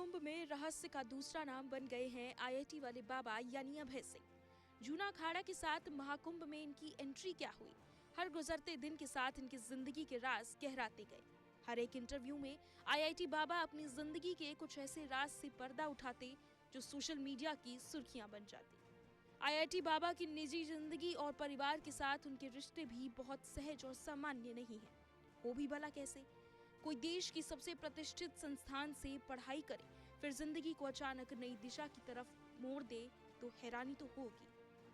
महाकुंभ में रहस्य का दूसरा नाम बन गए हैं आईआईटी वाले बाबा यानी अभय सिंह। जूना अखाड़ा के साथ महाकुंभ में इनकी एंट्री क्या हुई, हर गुजरते दिन के साथ इनकी जिंदगी के राज गहराते गए। हर एक इंटरव्यू में आईआईटी बाबा अपनी जिंदगी के कुछ ऐसे राज से पर्दा उठाते जो सोशल मीडिया की सुर्खियां बन जाती। आईआईटी बाबा की निजी जिंदगी और परिवार के साथ उनके रिश्ते भी बहुत सहज और सामान्य नहीं है। हो भी भला कैसे? कोई देश की सबसे प्रतिष्ठित संस्थान से पढ़ाई करे, फिर जिंदगी को अचानक नई दिशा की तरफ मोड़ दे तो हैरानी तो होगी।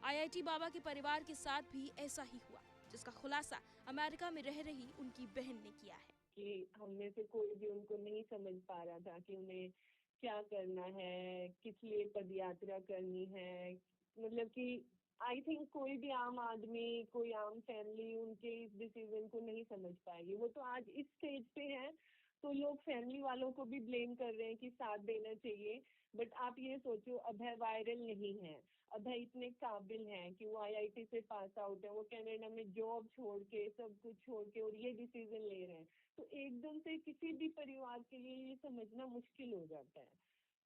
आईआईटी बाबा के परिवार के साथ भी ऐसा ही हुआ, जिसका खुलासा अमेरिका में रह रही उनकी बहन ने किया है। कि हम में से कोई भी उनको नहीं समझ पा रहा था कि उन्हें क्या करना है, किस लिए पदयात्रा करनी है। मतलब कि आई थिंक कोई भी आम आदमी, कोई आम फैमिली उनके इस डिसीजन को नहीं समझ पाएगी। वो तो आज इस स्टेज पे है तो लोग फैमिली वालों को भी ब्लेम कर रहे हैं कि साथ देना चाहिए। बट आप ये सोचो, अभय वायरल नहीं है, अभय इतने काबिल हैं कि वो आईआईटी से पास आउट है, वो कनाडा में जॉब छोड़ के, सब कुछ छोड़ के और ये डिसीजन ले रहे हैं। तो एकदम से किसी भी परिवार के लिए ये समझना मुश्किल हो जाता है।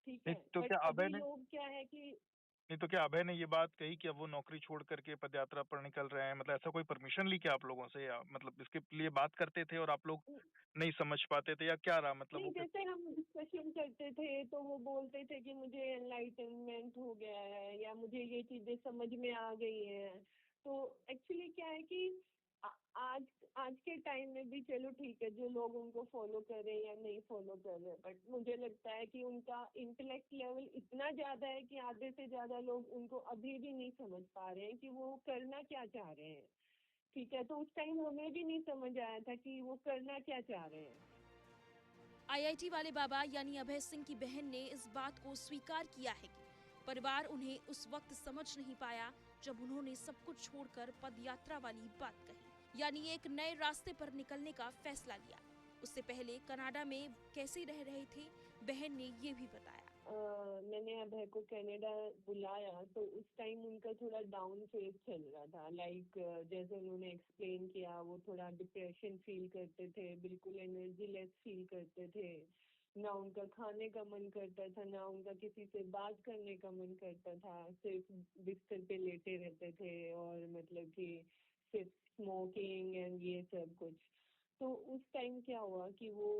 ठीक है, तो बट क्या अभय अभी ने लोग क्या है कि नहीं तो क्या अभय ने ये बात कही कि अब वो नौकरी छोड़ करके पदयात्रा पर निकल रहे हैं? मतलब ऐसा कोई परमिशन ली क्या आप लोगों से, या मतलब इसके लिए बात करते थे और आप लोग नहीं समझ पाते थे, या क्या रहा? मतलब नहीं, वो जैसे हम डिस्कशन करते थे तो वो बोलते थे कि मुझे एनलाइटनमेंट हो गया है या मुझे ये चीजें समझ में आ गई हैं। तो एक्चुअली क्या है कि आज आज के टाइम में भी चलो ठीक है, जो लोग उनको फॉलो कर रहे हैं या नहीं फॉलो कर रहे हैं, बट मुझे लगता है कि उनका इंटेलेक्ट लेवल इतना ज्यादा है कि आधे से ज्यादा लोग उनको अभी भी नहीं समझ पा रहे हैं कि वो करना क्या चाह रहे हैं। ठीक है, तो उस टाइम हमें भी नहीं समझ आया था कि वो करना क्या चाह रहे हैं। आईआईटी वाले बाबा यानी अभय सिंह की बहन ने इस बात को स्वीकार किया है कि परिवार उन्हें उस वक्त समझ नहीं पाया जब उन्होंने सब कुछ छोड़कर पदयात्रा वाली बात कही, यानी एक नए रास्ते पर निकलने का फैसला लिया। उससे पहले कनाडा में कैसे रह रहे थे, बहन ने ये भी बताया। मैंने अभय को कनाडा बुलाया तो उस टाइम उनका थोड़ा डाउन फेज चल रहा था। लाइक जैसे उन्होंने एक्सप्लेन किया, वो थोड़ा डिप्रेशन फील करते थे, बिल्कुल एनर्जी लेस फील करते थे। ना उनका खाने का मन करता था, ना उनका किसी से बात करने का मन करता था। सिर्फ बिस्तर पे लेटे रहते थे और मतलब कि सिर्फ स्मोकिंग एंड ये सब कुछ। तो उस टाइम क्या हुआ कि वो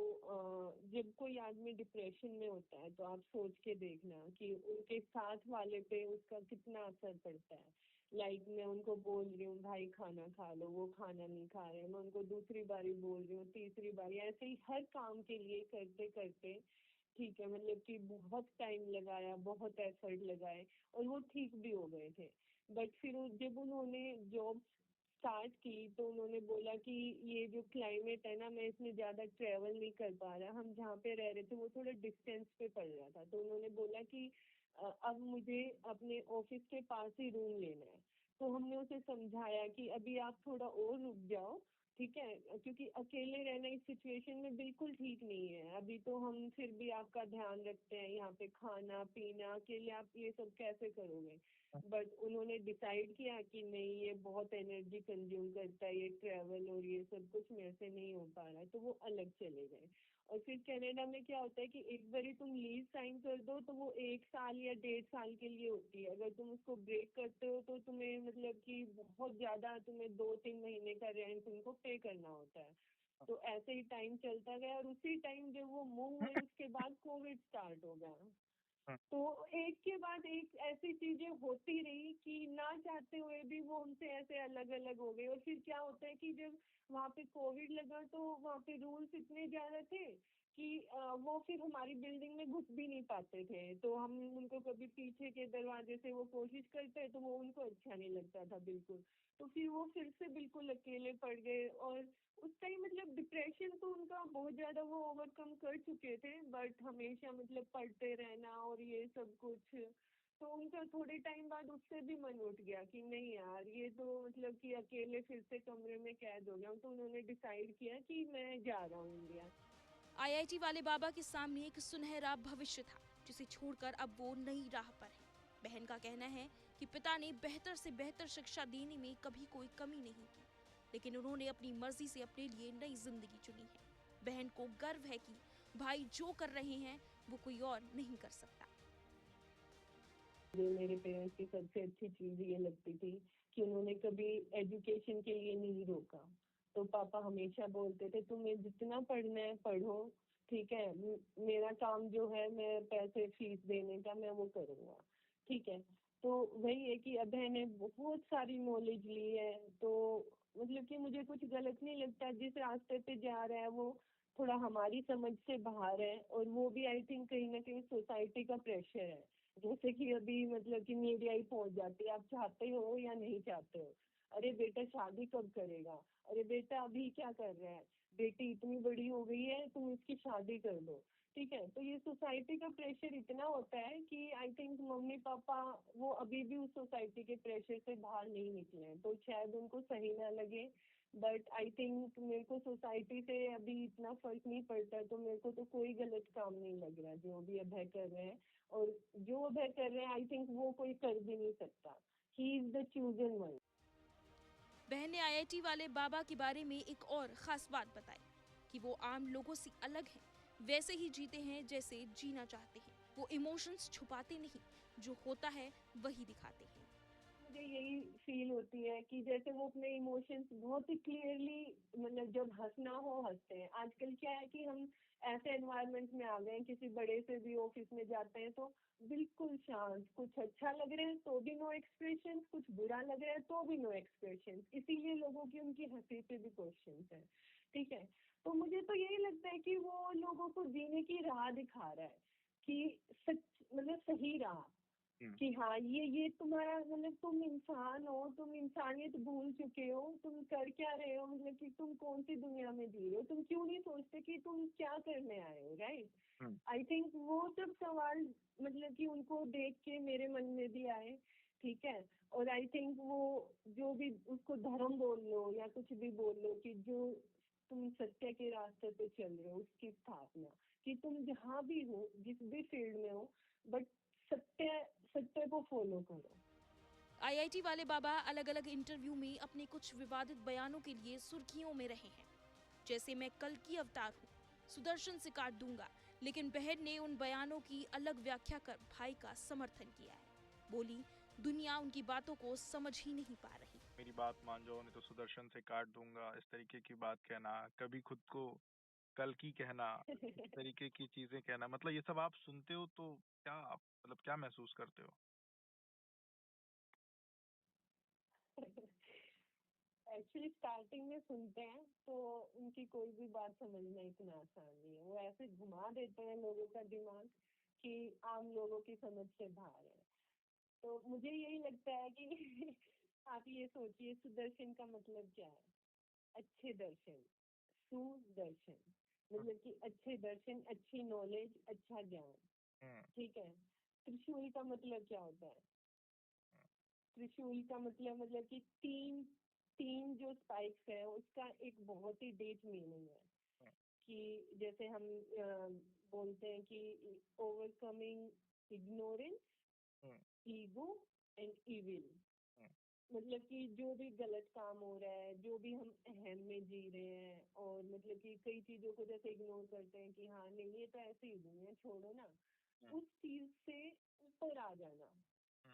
जब कोई आदमी डिप्रेशन में होता है तो आप सोच के देखना कि उनके साथ वाले पे उसका कितना असर पड़ता है। लाइक मैं उनको बोल रही हूँ भाई खाना खा लो, वो खाना नहीं खा रहे, मैं उनको दूसरी बारी बोल रही हूँ, तीसरी बारी, ऐसे ही हर काम के लिए करते करते, ठीक है, मतलब कि बहुत टाइम लगाया, बहुत एफर्ट लगाए और वो ठीक भी हो गए थे। बट फिर जब उन्होंने जॉब स्टार्ट की तो उन्होंने बोला कि ये जो क्लाइमेट है ना, मैं इसमें ज़्यादा ट्रेवल नहीं कर पा रहा। हम जहाँ पे रह रहे थे वो थोड़ा डिस्टेंस पे पड़ रहा था, तो उन्होंने बोला कि अब मुझे अपने ऑफिस के पास ही रूम लेना है। तो हमने उसे समझाया कि अभी आप थोड़ा और रुक जाओ, ठीक है, क्योंकि अकेले रहना इस सिचुएशन में बिल्कुल ठीक नहीं है। अभी तो हम फिर भी आपका ध्यान रखते हैं, यहाँ पे खाना पीना, अकेले आप ये सब कैसे करोगे। बट उन्होंने डिसाइड किया कि नहीं, ये बहुत एनर्जी कंज्यूम करता है, ये ट्रैवल और ये सब कुछ मेरे से नहीं हो पा रहा है, तो वो अलग चले गए। और फिर कनाडा में क्या होता है कि एक बार तुम लीज साइन कर दो तो वो 1 साल या 1.5 साल के लिए होती है। अगर तुम उसको ब्रेक करते हो तो तुम्हें मतलब कि बहुत ज्यादा, तुम्हें 2-3 महीने का रेंट तुमको पे करना होता है। तो ऐसे ही टाइम चलता गया और उसी टाइम जब वो मूव हुए उसके बाद कोविड स्टार्ट हो गया। तो एक के बाद एक ऐसी चीजें होती रही कि ना चाहते हुए भी वो उनसे ऐसे अलग अलग हो गए। और फिर क्या होता है कि जब वहाँ पे कोविड लगा तो वहाँ पे रूल्स इतने ज्यादा थे कि वो फिर हमारी बिल्डिंग में घुस भी नहीं पाते थे। तो हम उनको कभी पीछे के दरवाजे से वो कोशिश करते तो वो उनको अच्छा नहीं लगता था बिल्कुल। तो फिर वो फिर से बिल्कुल अकेले पड़ गए। और उस टाइम मतलब डिप्रेशन तो उनका बहुत ज्यादा वो ओवरकम कर चुके थे, बट हमेशा मतलब पढ़ते रहना और ये सब कुछ, तो उनका थोड़े टाइम बाद उससे भी मन उठ गया कि नहीं यार, ये तो मतलब कि अकेले फिर से कमरे में कैद हो गया हूँ। तो उन्होंने डिसाइड किया कि मैं जा रहा हूँ इंडिया। आईआईटी वाले बाबा के सामने एक सुनहरा भविष्य था, जिसे छोड़कर अब वो नई राह पर है। बहन का कहना है कि पिता ने बेहतर से बेहतर शिक्षा देने में कभी कोई कमी नहीं की, लेकिन उन्होंने अपनी मर्जी से अपने लिए नई जिंदगी चुनी है। बहन को गर्व है कि भाई जो कर रहे हैं वो कोई और नहीं कर सकता। मुझे मेरे पेरेंट्स की सबसे अच्छी चीज़ ये लगती थी कि उन्होंने कभी एजुकेशन के लिए नहीं रोका। तो पापा हमेशा बोलते थे तुम्हें जितना पढ़ना है पढ़ो, ठीक है, मेरा काम जो है मैं पैसे फीस देने का मैं वो करूँगा, ठीक है। तो वही है कि अभय ने बहुत सारी नॉलेज ली है, तो मतलब कि मुझे कुछ गलत नहीं लगता। जिस रास्ते पे जा रहा है वो थोड़ा हमारी समझ से बाहर है, और वो भी आई थिंक कहीं ना कहीं सोसाइटी का प्रेशर है। जैसे कि अभी मतलब कि मीडिया ही पहुंच जाती है, आप चाहते हो या नहीं चाहते हो, अरे बेटा शादी कब करेगा, अरे बेटा अभी क्या कर रहा है, बेटी इतनी बड़ी हो गई है तुम इसकी शादी कर दो, ठीक है। तो ये सोसाइटी का प्रेशर इतना होता है कि आई थिंक मम्मी पापा वो अभी भी उस सोसाइटी के प्रेशर से बाहर नहीं निकले हैं, तो शायद उनको सही ना लगे। बट आई थिंक मेरे को सोसाइटी से अभी इतना फर्क नहीं पड़ता, तो मेरे को तो कोई गलत काम नहीं लग रहा जो भी अभय कर रहे हैं। और जो अभय कर रहे हैं आई थिंक वो कोई कर भी नहीं सकता। He is the chosen one. बहन ने आईआईटी वाले बाबा के बारे में एक और खास बात बताई कि वो आम लोगों से अलग हैं, वैसे ही जीते हैं जैसे जीना चाहते हैं। वो इमोशंस छुपाते नहीं, जो होता है वही दिखाते हैं। मुझे यही फील होती है कि जैसे वो अपने इमोशंस बहुत ही क्लियरली, मतलब जब हंसना हो हंसते हैं। आजकल क्या है कि हम ऐसे एनवायरनमेंट में आ गए हैं, किसी बड़े से भी ऑफिस में जाते हैं तो बिल्कुल शांत, कुछ अच्छा लग रहा है तो भी नो एक्सप्रेशन, कुछ बुरा लग रहा है तो भी नो एक्सप्रेशन। इसीलिए लोगों की उनकी हंसी पे भी क्वेश्चन है, ठीक है। तो मुझे तो यही लगता है कि वो लोगों को जीने की राह दिखा रहा है, कि सच मतलब सही राह, कि हाँ ये तुम्हारा मतलब तुम इंसान हो, तुम इंसानियत भूल चुके हो, तुम कर क्या रहे हो, मतलब कि तुम कौन सी दुनिया में जी रहे हो, तुम क्यों नहीं सोचते कि तुम क्या करने आए हो, राइट। आई थिंक वो सब सवाल मतलब कि उनको देख के मेरे मन में भी आए, ठीक है। और आई थिंक वो जो भी उसको धर्म बोल लो या कुछ भी बोल लो, कि जो तुम सत्य के रास्ते पे चल रहे हो उसकी स्थापना, कि तुम जहाँ भी हो जिस भी फील्ड में हो, बट सत्य सत्य को फॉलो करो। आईआईटी वाले बाबा अलग अलग इंटरव्यू में अपने कुछ विवादित बयानों के लिए सुर्खियों में रहे हैं, जैसे मैं कल की अवतार हूँ, सुदर्शन से काट दूंगा। लेकिन बहन ने उन बयानों की अलग व्याख्या कर भाई का समर्थन किया है। बोली दुनिया उनकी बातों को समझ ही नहीं पा रही। मेरी बात मान जाओ नहीं तो सुदर्शन से काट दूंगा, इस तरीके की बात कहना, कभी खुद को कल की कहना, इस तरीके की चीजें कहना, मतलब ये सब आप सुनते हो तो क्या आप मतलब क्या महसूस करते हो? एक्चुअली स्टार्टिंग में सुनते हैं तो उनकी कोई भी बात समझना इतना आसान नहीं है। वो ऐसे घुमा देते हैं लोगों का दिमाग कि आम लोगों की समझ से बाहर है। तो मुझे यही लगता है कि आप ये सोचिए सुदर्शन का मतलब क्या है। अच्छे दर्शन, सुदर्शन मतलब कि अच्छे दर्शन, अच्छी नॉलेज, अच्छा ज्ञान, ठीक है। त्रिशूल का मतलब क्या होता है? त्रिशूल का मतलब कि तीन तीन जो स्पाइक्स है उसका एक बहुत ही डीप मीनिंग है। कि जैसे हम बोलते हैं कि overcoming ignorance, ego and evil, मतलब कि जो भी गलत काम हो रहा है, जो भी हम अहम में जी रहे हैं, और मतलब कि कई चीजों को जैसे इग्नोर करते हैं कि हाँ नहीं ये तो ऐसे ही दुनिया, छोड़ो ना, उस चीज से ऊपर आ जाना।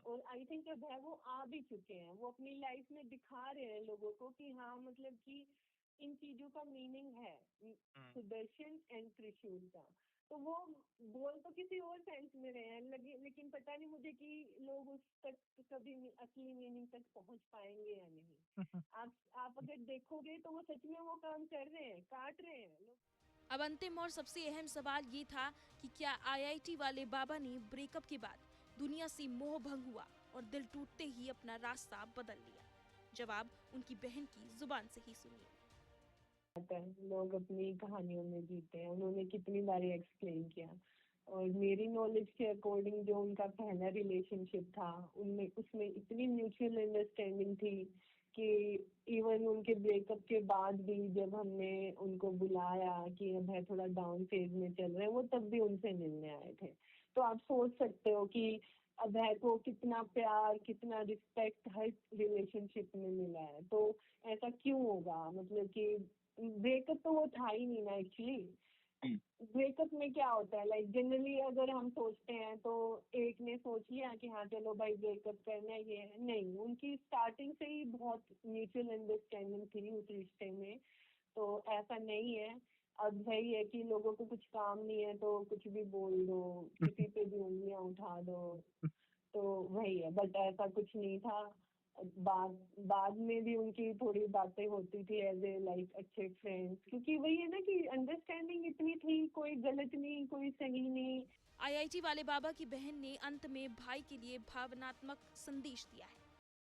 और आई थिंक अभय वो आ भी चुके हैं, वो अपनी लाइफ में दिखा रहे हैं लोगों को कि हाँ मतलब कि इन चीजों का मीनिंग है, सुदर्शन एंड त्रिशूल का। तो वो बोल तो किसी और सेंस में रहे हैं, लेकिन पता नहीं मुझे कि लोग उस तक कभी असली मीनिंग तक पहुंच पाएंगे या नहीं। आप अगर देखोगे तो वो सच में वो काम कर रहे हैं, काट रहे हैं लोग। अब अंतिम और सबसे अहम सवाल ये था कि क्या आईआईटी वाले बाबा ने ब्रेकअप के बाद दुनिया से मोह भंग हुआ और दिल टूटते ही अपना रास्ता बदल लिया? जवाब उनकी बहन की जुबान से ही सुनिए। लोग अपनी कहानियों में जीते हैं, उन्होंने कितनी बार एक्सप्लेन किया। और मेरी नॉलेज के अकॉर्डिंग जो उनका पहला रिलेशनशिप था उनमें उसमें इतनी म्यूचुअल अंडरस्टैंडिंग थी कि इवन उनके ब्रेकअप के बाद भी जब हमने उनको बुलाया कि अभय थोड़ा डाउन फेज में चल रहे हैं, वो तब भी उनसे मिलने आए थे। तो आप सोच सकते हो कि अभय को कितना प्यार, कितना रिस्पेक्ट हर रिलेशनशिप में मिला है। तो ऐसा क्यों होगा, मतलब कि ब्रेकअप तो वो था ही नहीं ना एक्चुअली। ब्रेकअप में क्या होता है, लाइक जनरली अगर हम सोचते हैं तो एक ने सोच लिया कि हाँ चलो भाई ब्रेकअप करना है, ये है नहीं, उनकी स्टार्टिंग से ही बहुत म्यूचुअल अंडरस्टैंडिंग थी उस रिश्ते में, तो ऐसा नहीं है। अब वही है कि लोगों को कुछ काम नहीं है तो कुछ भी बोल दो, किसी पे भी उंगलियां उठा दो, तो वही है, बट ऐसा कुछ नहीं था। बाद बाद में भी उनकी थोड़ी बातें होती थी एज ए लाइक अच्छे फ्रेंड्स, क्योंकि वही है ना कि अंडरस्टैंडिंग इतनी थी, कोई गलत नहीं कोई सही नहीं। आईआईटी वाले बाबा की बहन ने अंत में भाई के लिए भावनात्मक संदेश दिया है।